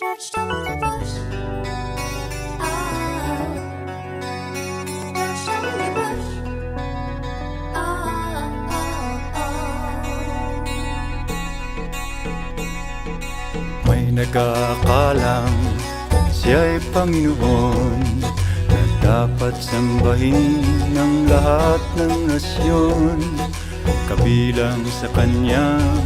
George W. Bush. George W. Bush. May nag-aakalang siya'y Panginoon na dapat sambahin ng lahat ng nasyon. Kabilang sa kanyang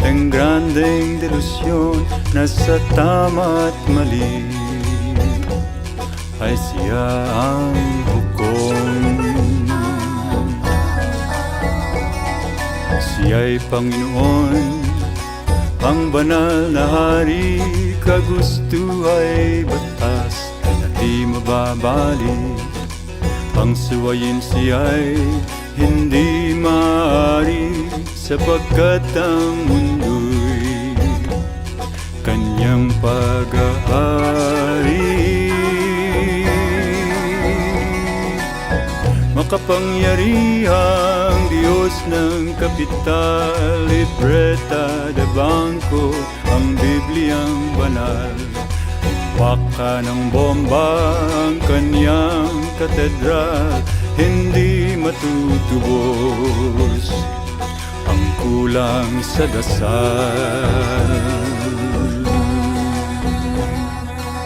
engrandeng delusyon na sa tama at mali ay siya ang hukom. Siya'y Panginoon, ang banal na hari, kagusto ay batas na di mababali. Ang suwayin siya'y hindi maaari, sapagkat ang mundo'y kanyang pag-aari. Makapangyarihang Diyos ng kapital, libreta de bangko, ang Bibliang banal. Baka ng bomba ang kanyang katedral, hindi matutubos ang kulang sa dasal.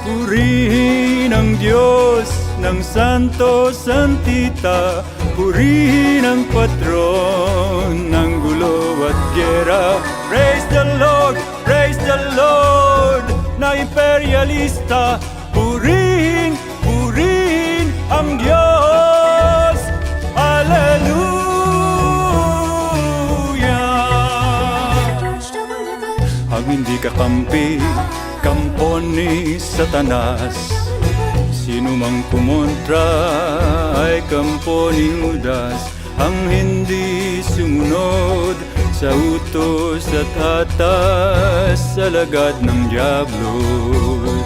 Purihin ang Diyos ng Santo Santita, purihin ang patron ng gulo at gera. Praise the Lord na imperialista, purihin, purihin ang Diyos. Hallelujah! George W. Bush. Ang hindi kakampi, kampon ni Satanas. Sino mang kumontra ay kampo ni Judas. Ang hindi sumunod sa utos at atas, alagad ng diablo't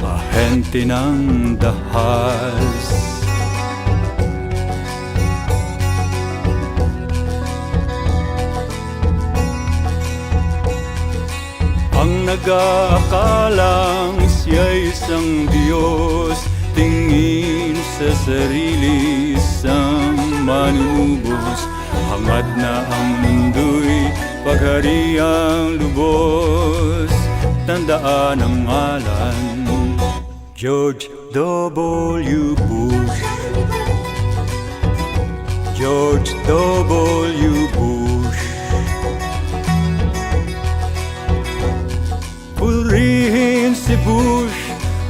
ahente ng dahas. Ang nag-aakalang siya'y isang Diyos, tingin sa sarili isang manubos. Hangad na ang mundo'y paghariang lubos, tandaan ang ngalan George W. Bush. George W. Bush. Purihin si Bush,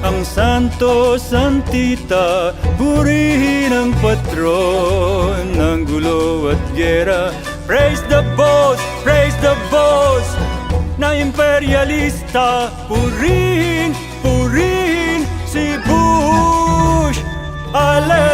ang Santo Santita, purihin ang patron ng gulo at gera. Praise the boss na imperialista, purihin, purihin si Bush. Hallelujah!